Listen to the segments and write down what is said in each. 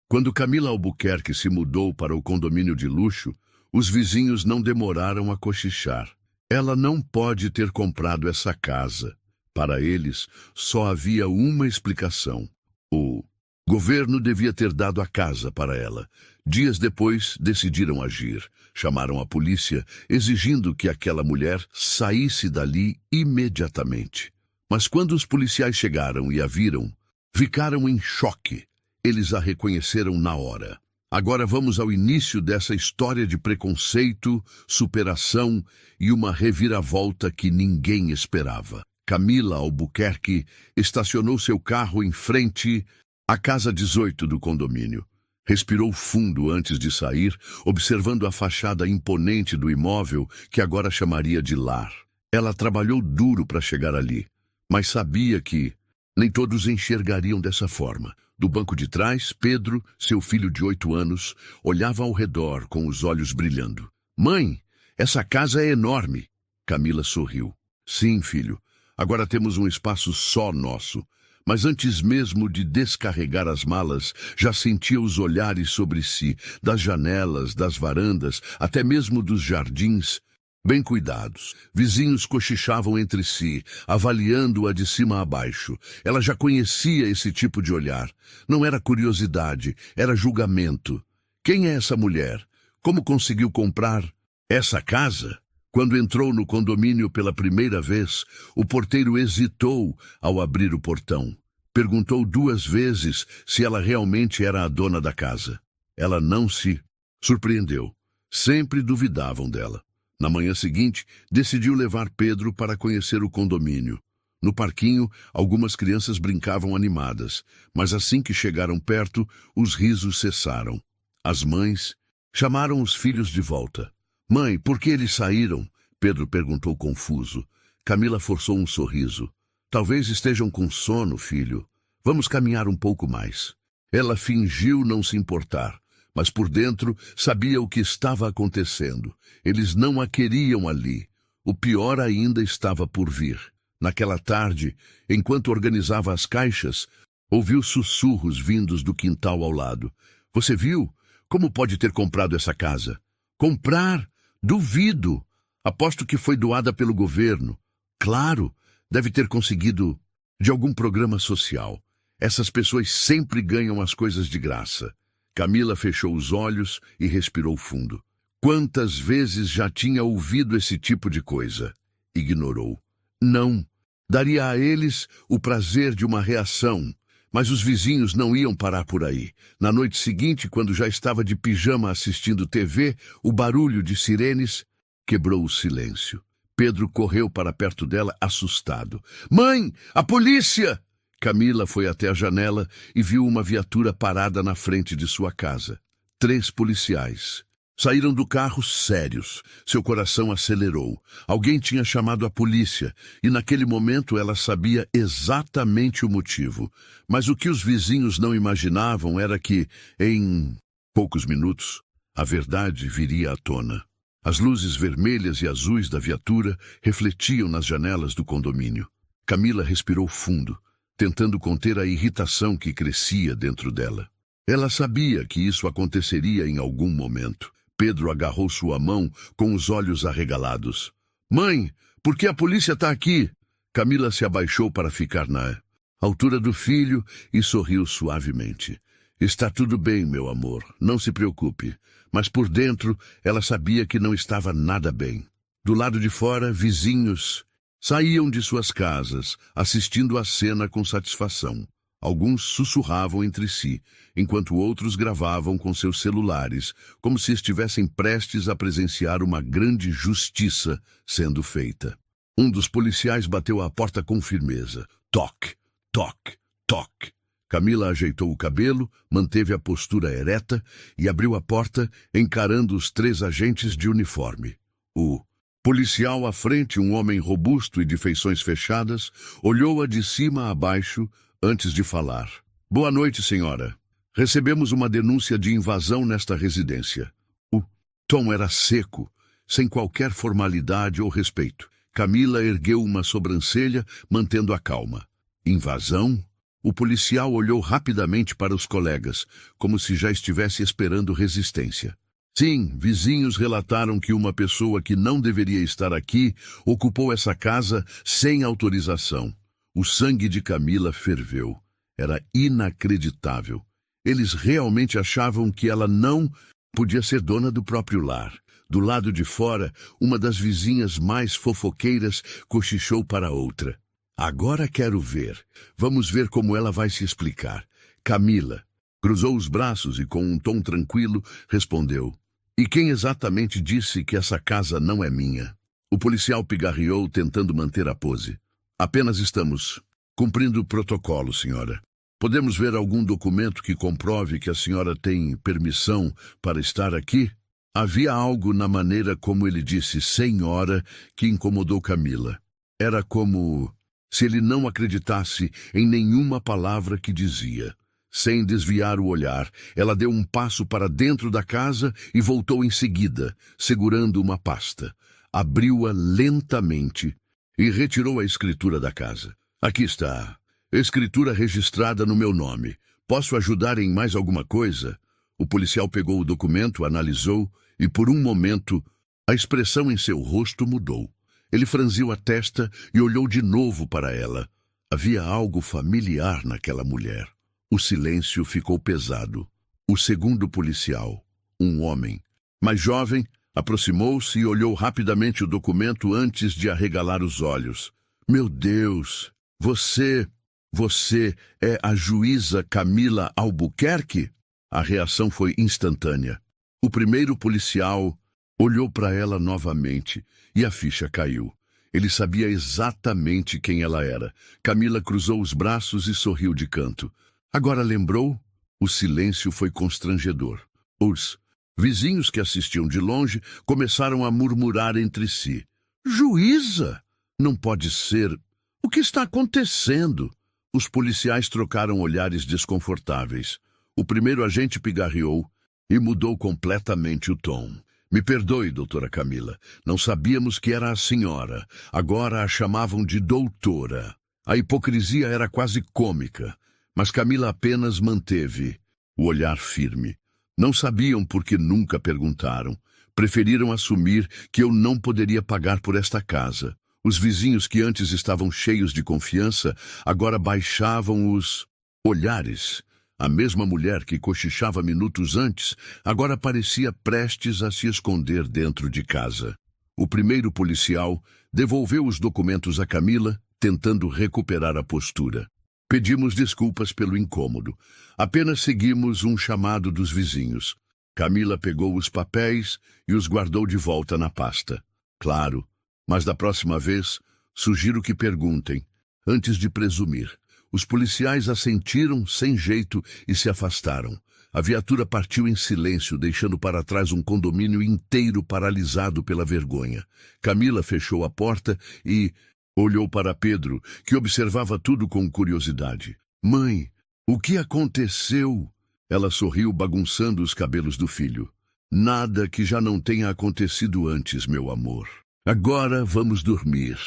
Quando Camila Albuquerque se mudou para o condomínio de luxo, os vizinhos não demoraram a cochichar. Ela não pode ter comprado essa casa. Para eles, só havia uma explicação. O governo devia ter dado a casa para ela. Dias depois, decidiram agir. Chamaram a polícia, exigindo que aquela mulher saísse dali imediatamente. Mas quando os policiais chegaram e a viram, ficaram em choque. Eles a reconheceram na hora. Agora vamos ao início dessa história de preconceito, superação e uma reviravolta que ninguém esperava. Camila Albuquerque estacionou seu carro em frente à casa 18 do condomínio. Respirou fundo antes de sair, observando a fachada imponente do imóvel que agora chamaria de lar. Ela trabalhou duro para chegar ali, mas sabia que nem todos enxergariam dessa forma. Do banco de trás, Pedro, seu filho de 8 anos, olhava ao redor com os olhos brilhando. "Mãe, essa casa é enorme." Camila sorriu. "Sim, filho. Agora temos um espaço só nosso." Mas antes mesmo de descarregar as malas, já sentia os olhares sobre si, das janelas, das varandas, até mesmo dos jardins, bem cuidados. Vizinhos cochichavam entre si, avaliando-a de cima a baixo. Ela já conhecia esse tipo de olhar. Não era curiosidade, era julgamento. Quem é essa mulher? Como conseguiu comprar essa casa? Quando entrou no condomínio pela primeira vez, o porteiro hesitou ao abrir o portão. Perguntou 2 vezes se ela realmente era a dona da casa. Ela não se surpreendeu. Sempre duvidavam dela. Na manhã seguinte, decidiu levar Pedro para conhecer o condomínio. No parquinho, algumas crianças brincavam animadas, mas assim que chegaram perto, os risos cessaram. As mães chamaram os filhos de volta. "Mãe, por que eles saíram?" Pedro perguntou confuso. Camila forçou um sorriso. "Talvez estejam com sono, filho. Vamos caminhar um pouco mais." Ela fingiu não se importar, mas por dentro sabia o que estava acontecendo. Eles não a queriam ali. O pior ainda estava por vir. Naquela tarde, enquanto organizava as caixas, ouviu sussurros vindos do quintal ao lado. "Você viu? Como pode ter comprado essa casa?" "Comprar? Duvido. Aposto que foi doada pelo governo." "Claro, deve ter conseguido de algum programa social. Essas pessoas sempre ganham as coisas de graça." Camila fechou os olhos e respirou fundo. Quantas vezes já tinha ouvido esse tipo de coisa? Ignorou. Não. Daria a eles o prazer de uma reação. Mas os vizinhos não iam parar por aí. Na noite seguinte, quando já estava de pijama assistindo TV, o barulho de sirenes quebrou o silêncio. Pedro correu para perto dela, assustado. "Mãe, a polícia!" Camila foi até a janela e viu uma viatura parada na frente de sua casa. 3 policiais. Saíram do carro sérios. Seu coração acelerou. Alguém tinha chamado a polícia, e naquele momento ela sabia exatamente o motivo. Mas o que os vizinhos não imaginavam era que, em poucos minutos, a verdade viria à tona. As luzes vermelhas e azuis da viatura refletiam nas janelas do condomínio. Camila respirou fundo, tentando conter a irritação que crescia dentro dela. Ela sabia que isso aconteceria em algum momento. Pedro agarrou sua mão com os olhos arregalados. "Mãe, por que a polícia está aqui?" Camila se abaixou para ficar na altura do filho e sorriu suavemente. "Está tudo bem, meu amor, não se preocupe." Mas por dentro, ela sabia que não estava nada bem. Do lado de fora, vizinhos saíam de suas casas, assistindo à cena com satisfação. Alguns sussurravam entre si, enquanto outros gravavam com seus celulares, como se estivessem prestes a presenciar uma grande justiça sendo feita. Um dos policiais bateu à porta com firmeza. Toque, toque, toque. Camila ajeitou o cabelo, manteve a postura ereta e abriu a porta, encarando os 3 agentes de uniforme. O policial à frente, um homem robusto e de feições fechadas, olhou-a de cima a baixo antes de falar. "Boa noite, senhora. Recebemos uma denúncia de invasão nesta residência." O tom era seco, sem qualquer formalidade ou respeito. Camila ergueu uma sobrancelha, mantendo a calma. "Invasão? O policial olhou rapidamente para os colegas, como se já estivesse esperando resistência. Sim, vizinhos relataram que uma pessoa que não deveria estar aqui ocupou essa casa sem autorização. O sangue de Camila ferveu. Era inacreditável. Eles realmente achavam que ela não podia ser dona do próprio lar. Do lado de fora, uma das vizinhas mais fofoqueiras cochichou para a outra. Agora quero ver. Vamos ver como ela vai se explicar. Camila cruzou os braços e, com um tom tranquilo, respondeu: E quem exatamente disse que essa casa não é minha? O policial pigarreou, tentando manter a pose. Apenas estamos cumprindo o protocolo, senhora. Podemos ver algum documento que comprove que a senhora tem permissão para estar aqui? Havia algo na maneira como ele disse senhora que incomodou Camila. Era como se ele não acreditasse em nenhuma palavra que dizia. Sem desviar o olhar, ela deu um passo para dentro da casa e voltou em seguida, segurando uma pasta. Abriu-a lentamente e retirou a escritura da casa. Aqui está. Escritura registrada no meu nome. Posso ajudar em mais alguma coisa? O policial pegou o documento, analisou e, por um momento, a expressão em seu rosto mudou. Ele franziu a testa e olhou de novo para ela. Havia algo familiar naquela mulher. O silêncio ficou pesado. O segundo policial, um homem, mais jovem, aproximou-se e olhou rapidamente o documento antes de arregalar os olhos. Meu Deus! Você é a juíza Camila Albuquerque? A reação foi instantânea. O primeiro policial olhou para ela novamente e a ficha caiu. Ele sabia exatamente quem ela era. Camila cruzou os braços e sorriu de canto. Agora lembrou? O silêncio foi constrangedor. Os vizinhos que assistiam de longe começaram a murmurar entre si. Juíza? Não pode ser. O que está acontecendo? Os policiais trocaram olhares desconfortáveis. O primeiro agente pigarreou e mudou completamente o tom. Me perdoe, doutora Camila. Não sabíamos que era a senhora. Agora a chamavam de doutora. A hipocrisia era quase cômica, mas Camila apenas manteve o olhar firme. Não sabiam porque nunca perguntaram. Preferiram assumir que eu não poderia pagar por esta casa. Os vizinhos que antes estavam cheios de confiança, agora baixavam os olhares. A mesma mulher que cochichava minutos antes, agora parecia prestes a se esconder dentro de casa. O primeiro policial devolveu os documentos a Camila, tentando recuperar a postura. Pedimos desculpas pelo incômodo. Apenas seguimos um chamado dos vizinhos. Camila pegou os papéis e os guardou de volta na pasta. Claro. Mas da próxima vez, sugiro que perguntem, antes de presumir. Os policiais assentiram sem jeito e se afastaram. A viatura partiu em silêncio, deixando para trás um condomínio inteiro paralisado pela vergonha. Camila fechou a porta e olhou para Pedro, que observava tudo com curiosidade. Mãe, o que aconteceu? Ela sorriu, bagunçando os cabelos do filho. Nada que já não tenha acontecido antes, meu amor. Agora vamos dormir.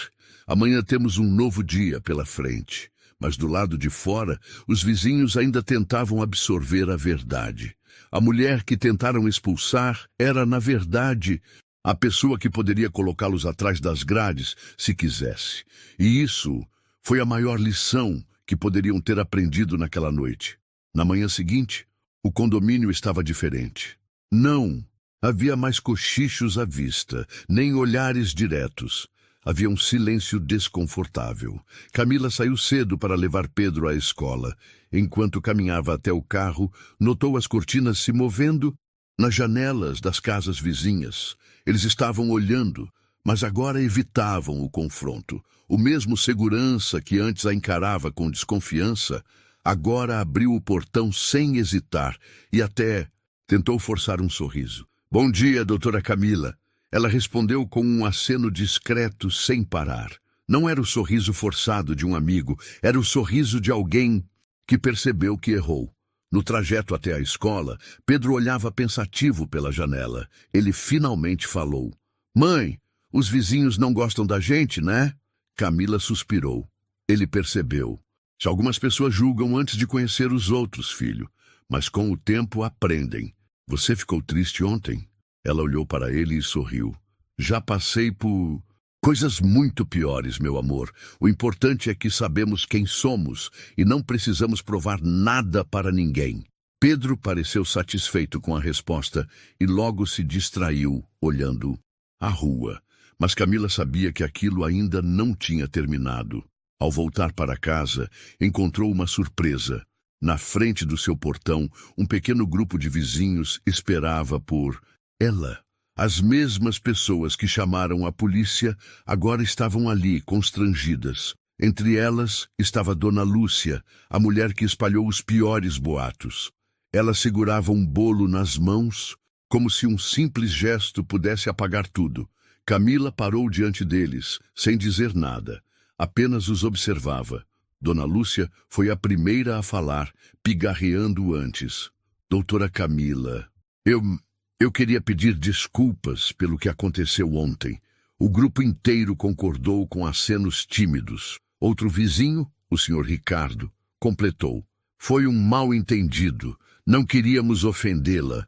Amanhã temos um novo dia pela frente. Mas do lado de fora, os vizinhos ainda tentavam absorver a verdade. A mulher que tentaram expulsar era, na verdade, a pessoa que poderia colocá-los atrás das grades, se quisesse. E isso foi a maior lição que poderiam ter aprendido naquela noite. Na manhã seguinte, o condomínio estava diferente. Não havia mais cochichos à vista, nem olhares diretos. Havia um silêncio desconfortável. Camila saiu cedo para levar Pedro à escola. Enquanto caminhava até o carro, notou as cortinas se movendo nas janelas das casas vizinhas. Eles estavam olhando, mas agora evitavam o confronto. O mesmo segurança que antes a encarava com desconfiança, agora abriu o portão sem hesitar e até tentou forçar um sorriso. Bom dia, doutora Camila. Ela respondeu com um aceno discreto, sem parar. Não era o sorriso forçado de um amigo, era o sorriso de alguém que percebeu que errou. No trajeto até a escola, Pedro olhava pensativo pela janela. Ele finalmente falou. Mãe, os vizinhos não gostam da gente, né? Camila suspirou. Ele percebeu. Se algumas pessoas julgam antes de conhecer os outros, filho, mas com o tempo aprendem. Você ficou triste ontem? Ela olhou para ele e sorriu. Já passei por coisas muito piores, meu amor. O importante é que sabemos quem somos e não precisamos provar nada para ninguém. Pedro pareceu satisfeito com a resposta e logo se distraiu, olhando a rua. Mas Camila sabia que aquilo ainda não tinha terminado. Ao voltar para casa, encontrou uma surpresa. Na frente do seu portão, um pequeno grupo de vizinhos esperava por ela. As mesmas pessoas que chamaram a polícia agora estavam ali, constrangidas. Entre elas estava Dona Lúcia, a mulher que espalhou os piores boatos. Ela segurava um bolo nas mãos, como se um simples gesto pudesse apagar tudo. Camila parou diante deles, sem dizer nada. Apenas os observava. Dona Lúcia foi a primeira a falar, pigarreando antes. Doutora Camila, eu queria pedir desculpas pelo que aconteceu ontem. O grupo inteiro concordou com acenos tímidos. Outro vizinho, o senhor Ricardo, completou. Foi um mal-entendido. Não queríamos ofendê-la.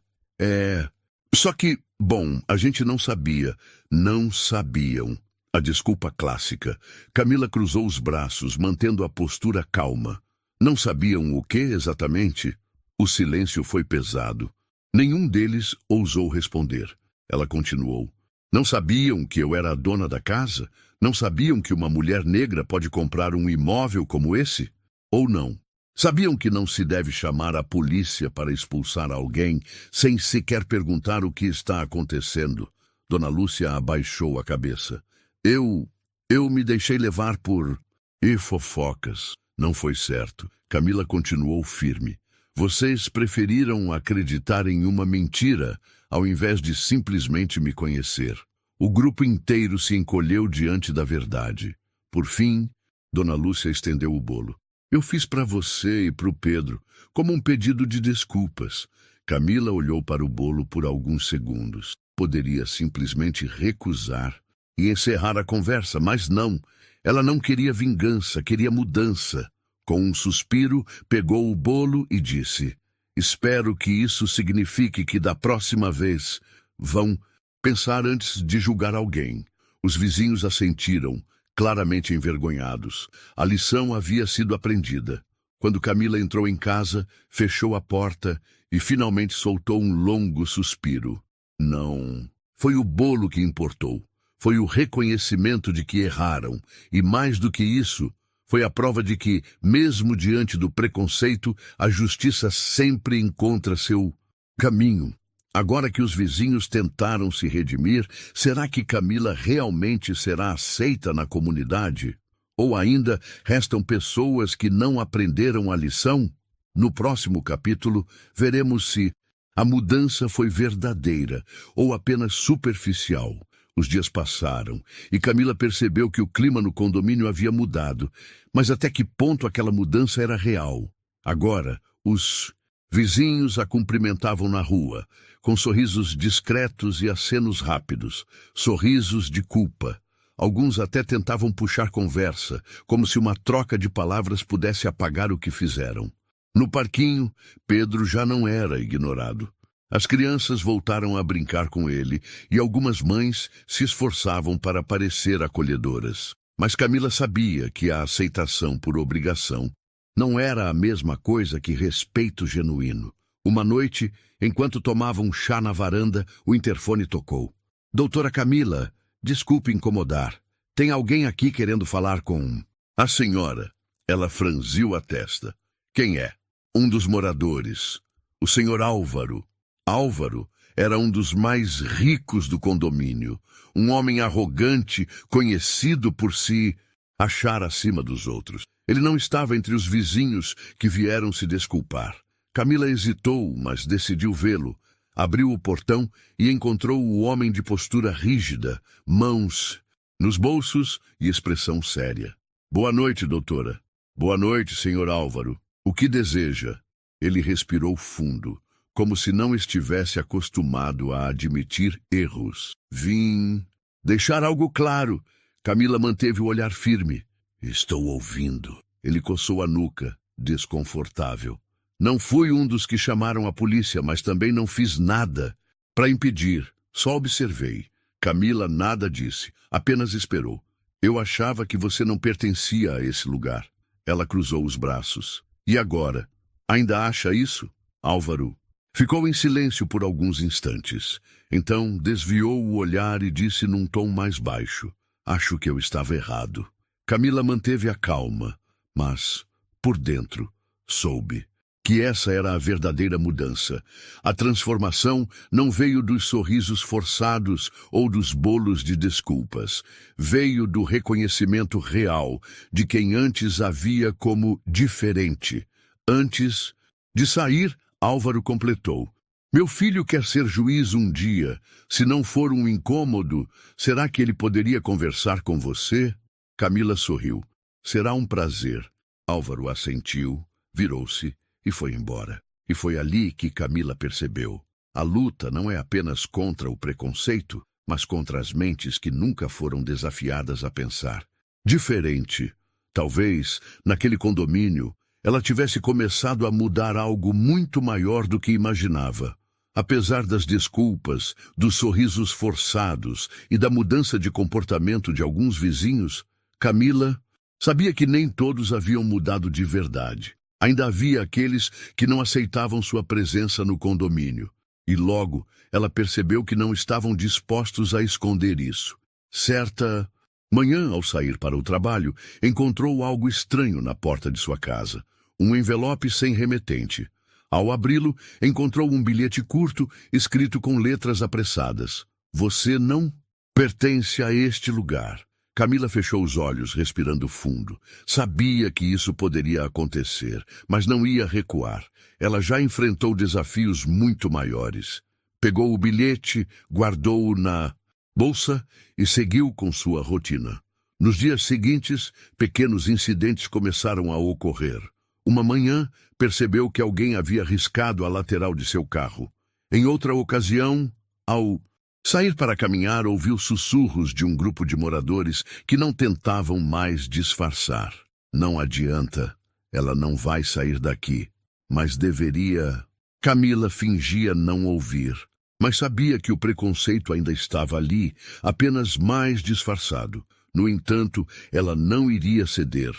Só que, bom, a gente não sabia. Não sabiam. A desculpa clássica. Camila cruzou os braços, mantendo a postura calma. Não sabiam o que exatamente? O silêncio foi pesado. Nenhum deles ousou responder. Ela continuou. Não sabiam que eu era a dona da casa? Não sabiam que uma mulher negra pode comprar um imóvel como esse? Ou não? Sabiam que não se deve chamar a polícia para expulsar alguém sem sequer perguntar o que está acontecendo? Dona Lúcia abaixou a cabeça. Eu me deixei levar por... E fofocas. Não foi certo. Camila continuou firme. Vocês preferiram acreditar em uma mentira ao invés de simplesmente me conhecer. O grupo inteiro se encolheu diante da verdade. Por fim, Dona Lúcia estendeu o bolo. Eu fiz para você e para o Pedro, como um pedido de desculpas. Camila olhou para o bolo por alguns segundos. Poderia simplesmente recusar e encerrar a conversa, mas não. Ela não queria vingança, queria mudança. Com um suspiro, pegou o bolo e disse: espero que isso signifique que da próxima vez vão pensar antes de julgar alguém. Os vizinhos assentiram, claramente envergonhados. A lição havia sido aprendida. Quando Camila entrou em casa, fechou a porta e finalmente soltou um longo suspiro. Não, foi o bolo que importou. Foi o reconhecimento de que erraram. E mais do que isso, foi a prova de que, mesmo diante do preconceito, a justiça sempre encontra seu caminho. Agora que os vizinhos tentaram se redimir, será que Camila realmente será aceita na comunidade? Ou ainda restam pessoas que não aprenderam a lição? No próximo capítulo, veremos se a mudança foi verdadeira ou apenas superficial. Os dias passaram e Camila percebeu que o clima no condomínio havia mudado. Mas até que ponto aquela mudança era real? Agora, os vizinhos a cumprimentavam na rua, com sorrisos discretos e acenos rápidos, sorrisos de culpa. Alguns até tentavam puxar conversa, como se uma troca de palavras pudesse apagar o que fizeram. No parquinho, Pedro já não era ignorado. As crianças voltaram a brincar com ele e algumas mães se esforçavam para parecer acolhedoras. Mas Camila sabia que a aceitação por obrigação não era a mesma coisa que respeito genuíno. Uma noite, enquanto tomavam chá na varanda, o interfone tocou. Doutora Camila, desculpe incomodar. Tem alguém aqui querendo falar com... A senhora. Ela franziu a testa. Quem é? Um dos moradores. O senhor Álvaro. Álvaro era um dos mais ricos do condomínio, um homem arrogante, conhecido por se achar acima dos outros. Ele não estava entre os vizinhos que vieram se desculpar. Camila hesitou, mas decidiu vê-lo. Abriu o portão e encontrou o homem de postura rígida, mãos nos bolsos e expressão séria. Boa noite, doutora. Boa noite, senhor Álvaro. O que deseja? Ele respirou fundo, como se não estivesse acostumado a admitir erros. Vim deixar algo claro. Camila manteve o olhar firme. Estou ouvindo. Ele coçou a nuca, desconfortável. Não fui um dos que chamaram a polícia, mas também não fiz nada para impedir. Só observei. Camila nada disse, apenas esperou. Eu achava que você não pertencia a esse lugar. Ela cruzou os braços. E agora? Ainda acha isso? Álvaro ficou em silêncio por alguns instantes. Então desviou o olhar e disse num tom mais baixo: acho que eu estava errado. Camila manteve a calma, mas, por dentro, soube que essa era a verdadeira mudança. A transformação não veio dos sorrisos forçados ou dos bolos de desculpas. Veio do reconhecimento real de quem antes a via como diferente. Antes de sair, Álvaro completou: meu filho quer ser juiz um dia. Se não for um incômodo, será que ele poderia conversar com você? Camila sorriu. Será um prazer. Álvaro assentiu, virou-se e foi embora. E foi ali que Camila percebeu: a luta não é apenas contra o preconceito, mas contra as mentes que nunca foram desafiadas a pensar diferente. Talvez, naquele condomínio, ela tivesse começado a mudar algo muito maior do que imaginava. Apesar das desculpas, dos sorrisos forçados e da mudança de comportamento de alguns vizinhos, Camila sabia que nem todos haviam mudado de verdade. Ainda havia aqueles que não aceitavam sua presença no condomínio. E logo ela percebeu que não estavam dispostos a esconder isso. Certa manhã, ao sair para o trabalho, encontrou algo estranho na porta de sua casa. Um envelope sem remetente. Ao abri-lo, encontrou um bilhete curto, escrito com letras apressadas: você não pertence a este lugar. Camila fechou os olhos, respirando fundo. Sabia que isso poderia acontecer, mas não ia recuar. Ela já enfrentou desafios muito maiores. Pegou o bilhete, guardou-o na bolsa e seguiu com sua rotina. Nos dias seguintes, pequenos incidentes começaram a ocorrer. Uma manhã, percebeu que alguém havia riscado a lateral de seu carro. Em outra ocasião, ao sair para caminhar, ouviu sussurros de um grupo de moradores que não tentavam mais disfarçar. Não adianta, ela não vai sair daqui. Mas deveria. Camila fingia não ouvir, mas sabia que o preconceito ainda estava ali, apenas mais disfarçado. No entanto, ela não iria ceder.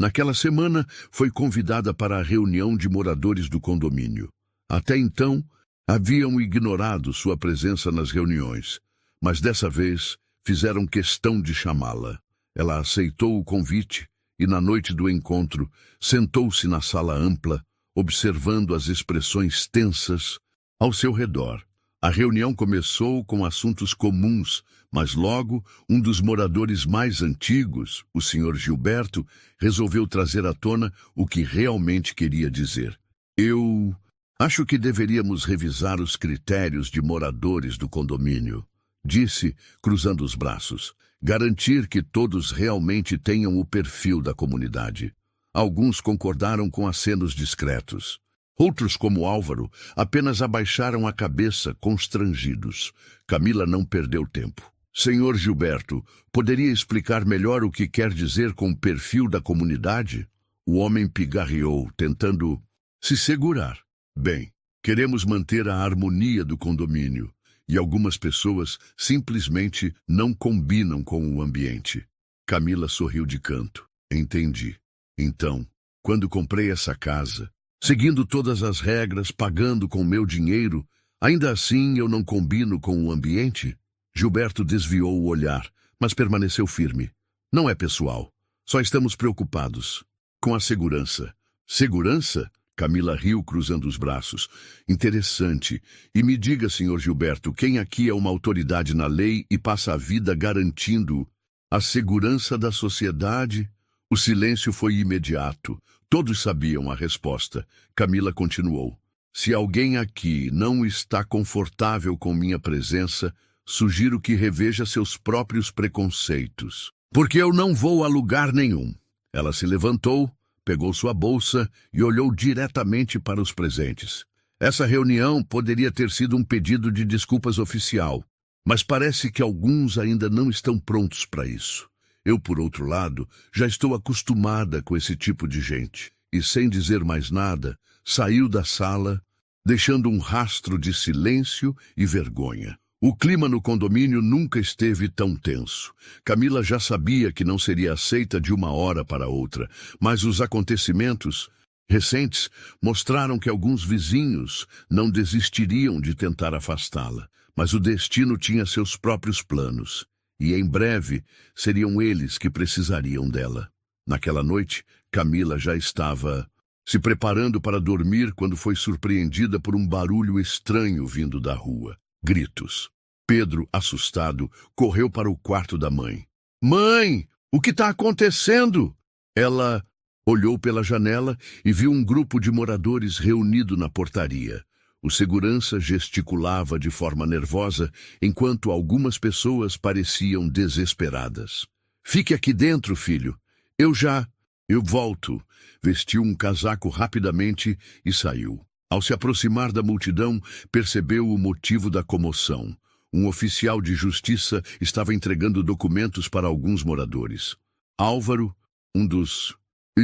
Naquela semana, foi convidada para a reunião de moradores do condomínio. Até então, haviam ignorado sua presença nas reuniões, mas dessa vez fizeram questão de chamá-la. Ela aceitou o convite e, na noite do encontro, sentou-se na sala ampla, observando as expressões tensas ao seu redor. A reunião começou com assuntos comuns, mas logo um dos moradores mais antigos, o Sr. Gilberto, resolveu trazer à tona o que realmente queria dizer. Eu acho que deveríamos revisar os critérios de moradores do condomínio, disse, cruzando os braços. Garantir que todos realmente tenham o perfil da comunidade. Alguns concordaram com acenos discretos. Outros, como Álvaro, apenas abaixaram a cabeça, constrangidos. Camila não perdeu tempo. Senhor Gilberto, poderia explicar melhor o que quer dizer com o perfil da comunidade? O homem pigarreou, tentando se segurar. Bem, queremos manter a harmonia do condomínio, e algumas pessoas simplesmente não combinam com o ambiente. Camila sorriu de canto. Entendi. Então, quando comprei essa casa, seguindo todas as regras, pagando com meu dinheiro, ainda assim eu não combino com o ambiente? Gilberto desviou o olhar, mas permaneceu firme. Não é pessoal. Só estamos preocupados com a segurança. Segurança? Camila riu, cruzando os braços. Interessante. E me diga, senhor Gilberto, quem aqui é uma autoridade na lei e passa a vida garantindo a segurança da sociedade? O silêncio foi imediato. Todos sabiam a resposta. Camila continuou. Se alguém aqui não está confortável com minha presença, sugiro que reveja seus próprios preconceitos. Porque eu não vou a lugar nenhum. Ela se levantou, pegou sua bolsa e olhou diretamente para os presentes. Essa reunião poderia ter sido um pedido de desculpas oficial, mas parece que alguns ainda não estão prontos para isso. Eu, por outro lado, já estou acostumada com esse tipo de gente. E, sem dizer mais nada, saiu da sala, deixando um rastro de silêncio e vergonha. O clima no condomínio nunca esteve tão tenso. Camila já sabia que não seria aceita de uma hora para outra, mas os acontecimentos recentes mostraram que alguns vizinhos não desistiriam de tentar afastá-la. Mas o destino tinha seus próprios planos, e em breve seriam eles que precisariam dela. Naquela noite, Camila já estava se preparando para dormir quando foi surpreendida por um barulho estranho vindo da rua. Gritos. Pedro, assustado, correu para o quarto da mãe. Mãe, o que está acontecendo? Ela olhou pela janela e viu um grupo de moradores reunido na portaria. O segurança gesticulava de forma nervosa, enquanto algumas pessoas pareciam desesperadas. Fique aqui dentro, filho. Eu volto. Vestiu um casaco rapidamente e saiu. Ao se aproximar da multidão, percebeu o motivo da comoção. Um oficial de justiça estava entregando documentos para alguns moradores. Álvaro, um dos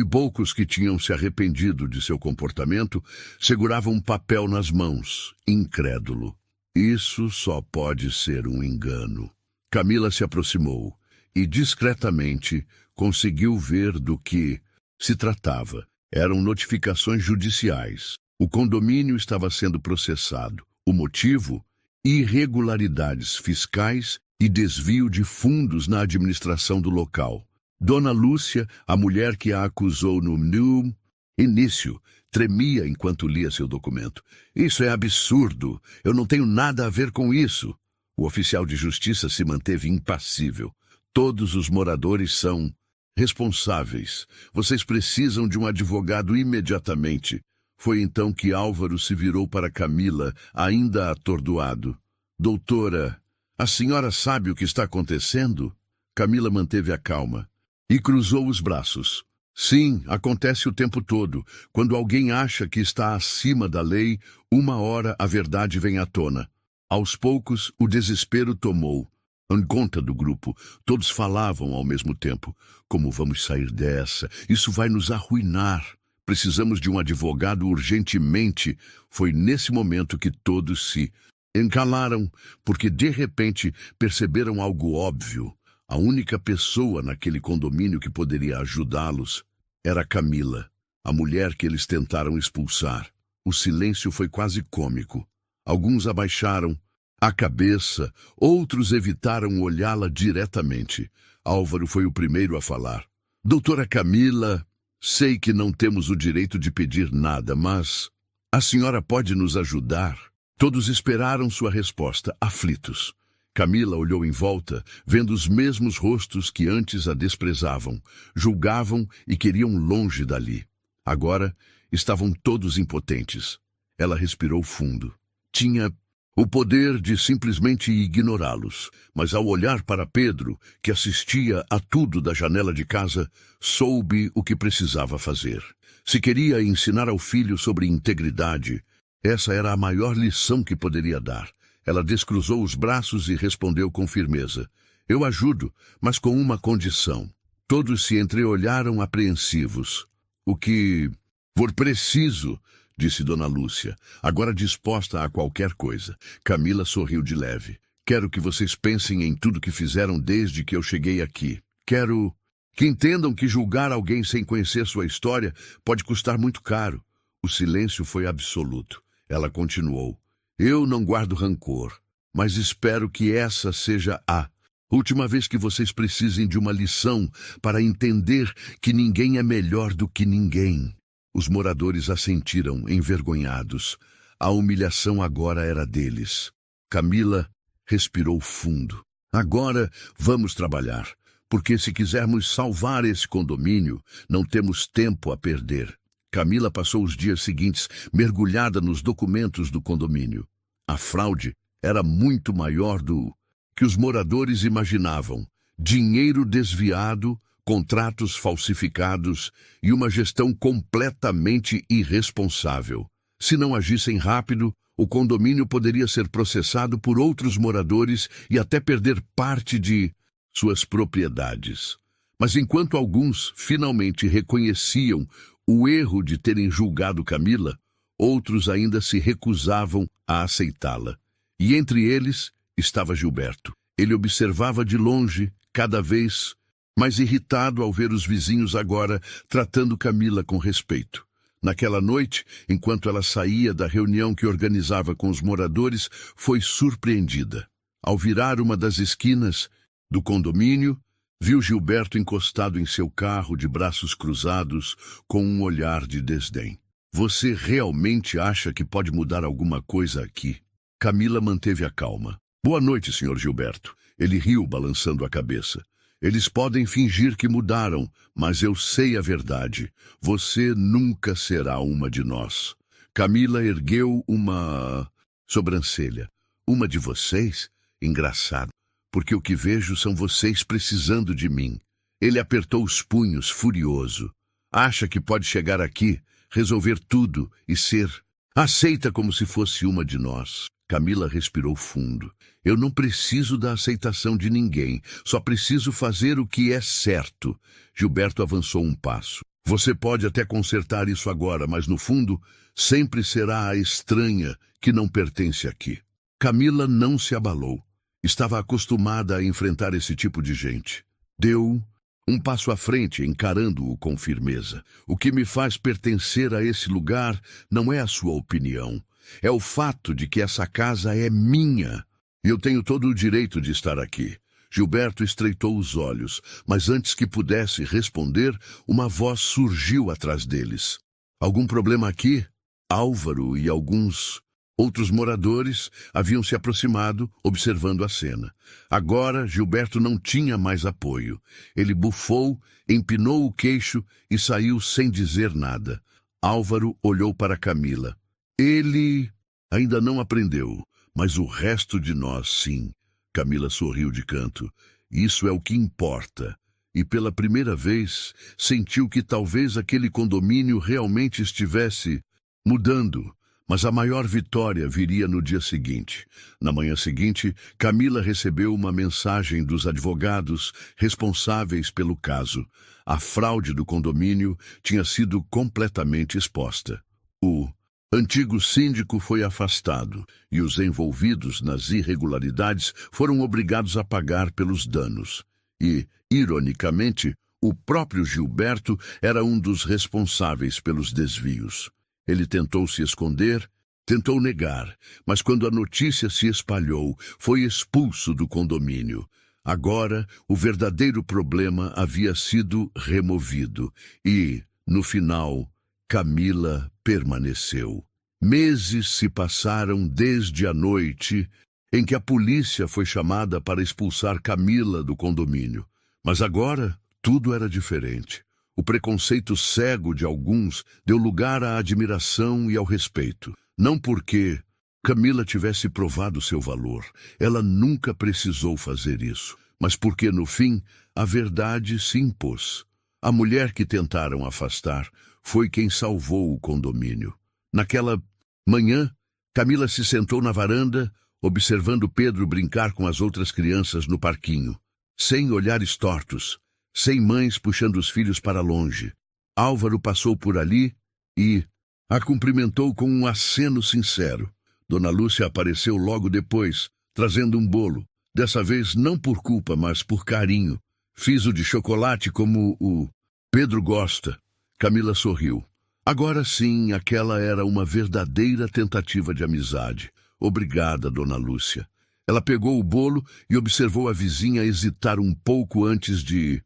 poucos que tinham se arrependido de seu comportamento, segurava um papel nas mãos, incrédulo. Isso só pode ser um engano. Camila se aproximou e, discretamente, conseguiu ver do que se tratava. Eram notificações judiciais. O condomínio estava sendo processado. O motivo? Irregularidades fiscais e desvio de fundos na administração do local. Dona Lúcia, a mulher que a acusou no início, tremia enquanto lia seu documento. Isso é absurdo. Eu não tenho nada a ver com isso. O oficial de justiça se manteve impassível. Todos os moradores são responsáveis. Vocês precisam de um advogado imediatamente. Foi então que Álvaro se virou para Camila, ainda atordoado. Doutora, a senhora sabe o que está acontecendo? Camila manteve a calma e cruzou os braços. Sim, acontece o tempo todo. Quando alguém acha que está acima da lei, uma hora a verdade vem à tona. Aos poucos, o desespero tomou conta do grupo. Todos falavam ao mesmo tempo. Como vamos sair dessa? Isso vai nos arruinar. Precisamos de um advogado urgentemente. Foi nesse momento que todos se encalaram, porque de repente perceberam algo óbvio. A única pessoa naquele condomínio que poderia ajudá-los era Camila, a mulher que eles tentaram expulsar. O silêncio foi quase cômico. Alguns abaixaram a cabeça, outros evitaram olhá-la diretamente. Álvaro foi o primeiro a falar. Doutora Camila, sei que não temos o direito de pedir nada, mas a senhora pode nos ajudar? Todos esperaram sua resposta, aflitos. Camila olhou em volta, vendo os mesmos rostos que antes a desprezavam, julgavam e queriam longe dali. Agora estavam todos impotentes. Ela respirou fundo. Tinha o poder de simplesmente ignorá-los, mas ao olhar para Pedro, que assistia a tudo da janela de casa, soube o que precisava fazer. Se queria ensinar ao filho sobre integridade, essa era a maior lição que poderia dar. Ela descruzou os braços e respondeu com firmeza. Eu ajudo, mas com uma condição. Todos se entreolharam apreensivos. O que for preciso, disse Dona Lúcia, agora disposta a qualquer coisa. Camila sorriu de leve. Quero que vocês pensem em tudo que fizeram desde que eu cheguei aqui. Quero que entendam que julgar alguém sem conhecer sua história pode custar muito caro. O silêncio foi absoluto. Ela continuou. Eu não guardo rancor, mas espero que essa seja a última vez que vocês precisem de uma lição para entender que ninguém é melhor do que ninguém. Os moradores assentiram, envergonhados. A humilhação agora era deles. Camila respirou fundo. Agora vamos trabalhar, porque se quisermos salvar esse condomínio, não temos tempo a perder. Camila passou os dias seguintes mergulhada nos documentos do condomínio. A fraude era muito maior do que os moradores imaginavam. Dinheiro desviado, contratos falsificados e uma gestão completamente irresponsável. Se não agissem rápido, o condomínio poderia ser processado por outros moradores e até perder parte de suas propriedades. Mas enquanto alguns finalmente reconheciam o erro de terem julgado Camila, outros ainda se recusavam a aceitá-la. E entre eles estava Gilberto. Ele observava de longe, cada vez mais irritado ao ver os vizinhos agora tratando Camila com respeito. Naquela noite, enquanto ela saía da reunião que organizava com os moradores, foi surpreendida. Ao virar uma das esquinas do condomínio, viu Gilberto encostado em seu carro de braços cruzados, com um olhar de desdém. Você realmente acha que pode mudar alguma coisa aqui? Camila manteve a calma. Boa noite, Sr. Gilberto. Ele riu, balançando a cabeça. Eles podem fingir que mudaram, mas eu sei a verdade. Você nunca será uma de nós. Camila ergueu uma sobrancelha. Uma de vocês? Engraçado, porque o que vejo são vocês precisando de mim. Ele apertou os punhos, furioso. Acha que pode chegar aqui, resolver tudo e ser aceita como se fosse uma de nós. Camila respirou fundo. Eu não preciso da aceitação de ninguém, só preciso fazer o que é certo. Gilberto avançou um passo. Você pode até consertar isso agora, mas no fundo, sempre será a estranha que não pertence aqui. Camila não se abalou. Estava acostumada a enfrentar esse tipo de gente. Deu um passo à frente, encarando-o com firmeza. O que me faz pertencer a esse lugar não é a sua opinião. É o fato de que essa casa é minha. E eu tenho todo o direito de estar aqui. Gilberto estreitou os olhos, mas antes que pudesse responder, uma voz surgiu atrás deles. Algum problema aqui? Álvaro e alguns outros moradores haviam se aproximado, observando a cena. Agora, Gilberto não tinha mais apoio. Ele bufou, empinou o queixo e saiu sem dizer nada. Álvaro olhou para Camila. Ele ainda não aprendeu, mas o resto de nós, sim. Camila sorriu de canto. Isso é o que importa. E pela primeira vez, sentiu que talvez aquele condomínio realmente estivesse mudando. Mas a maior vitória viria no dia seguinte. Na manhã seguinte, Camila recebeu uma mensagem dos advogados responsáveis pelo caso. A fraude do condomínio tinha sido completamente exposta. O antigo síndico foi afastado e os envolvidos nas irregularidades foram obrigados a pagar pelos danos. E, ironicamente, o próprio Gilberto era um dos responsáveis pelos desvios. Ele tentou se esconder, tentou negar, mas quando a notícia se espalhou, foi expulso do condomínio. Agora, o verdadeiro problema havia sido removido e, no final, Camila permaneceu. Meses se passaram desde a noite em que a polícia foi chamada para expulsar Camila do condomínio. Mas agora, tudo era diferente. O preconceito cego de alguns deu lugar à admiração e ao respeito. Não porque Camila tivesse provado seu valor. Ela nunca precisou fazer isso. Mas porque, no fim, a verdade se impôs. A mulher que tentaram afastar foi quem salvou o condomínio. Naquela manhã, Camila se sentou na varanda, observando Pedro brincar com as outras crianças no parquinho, sem olhares tortos. Sem mães puxando os filhos para longe. Álvaro passou por ali e a cumprimentou com um aceno sincero. Dona Lúcia apareceu logo depois, trazendo um bolo. Dessa vez não por culpa, mas por carinho. Fiz o de chocolate como o Pedro gosta. Camila sorriu. Agora sim, aquela era uma verdadeira tentativa de amizade. Obrigada, Dona Lúcia. Ela pegou o bolo e observou a vizinha hesitar um pouco antes de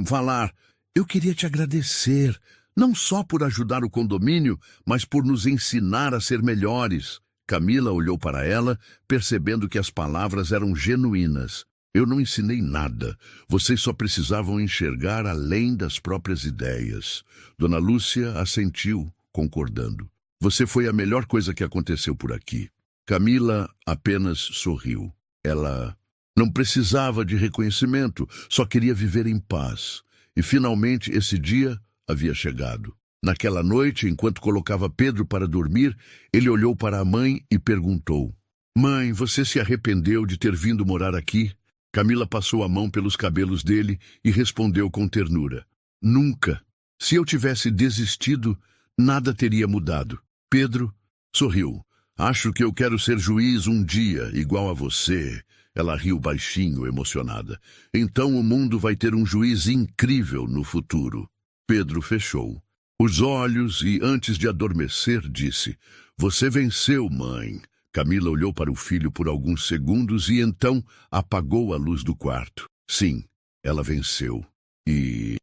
falar. Eu queria te agradecer, não só por ajudar o condomínio, mas por nos ensinar a ser melhores. Camila olhou para ela, percebendo que as palavras eram genuínas. Eu não ensinei nada. Vocês só precisavam enxergar além das próprias ideias. Dona Lúcia assentiu, concordando. Você foi a melhor coisa que aconteceu por aqui. Camila apenas sorriu. Ela não precisava de reconhecimento, só queria viver em paz. E finalmente esse dia havia chegado. Naquela noite, enquanto colocava Pedro para dormir, ele olhou para a mãe e perguntou: Mãe, você se arrependeu de ter vindo morar aqui? Camila passou a mão pelos cabelos dele e respondeu com ternura. Nunca. Se eu tivesse desistido, nada teria mudado. Pedro sorriu. Acho que eu quero ser juiz um dia, igual a você. Ela riu baixinho, emocionada. Então o mundo vai ter um juiz incrível no futuro. Pedro fechou os olhos e, antes de adormecer, disse: Você venceu, mãe. Camila olhou para o filho por alguns segundos e então apagou a luz do quarto. Sim, ela venceu. E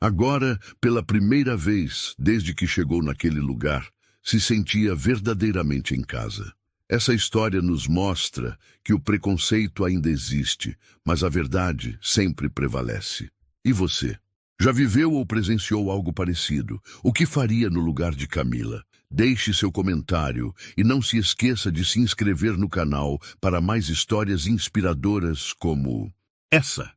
agora, pela primeira vez desde que chegou naquele lugar, se sentia verdadeiramente em casa. Essa história nos mostra que o preconceito ainda existe, mas a verdade sempre prevalece. E você? Já viveu ou presenciou algo parecido? O que faria no lugar de Camila? Deixe seu comentário e não se esqueça de se inscrever no canal para mais histórias inspiradoras como essa.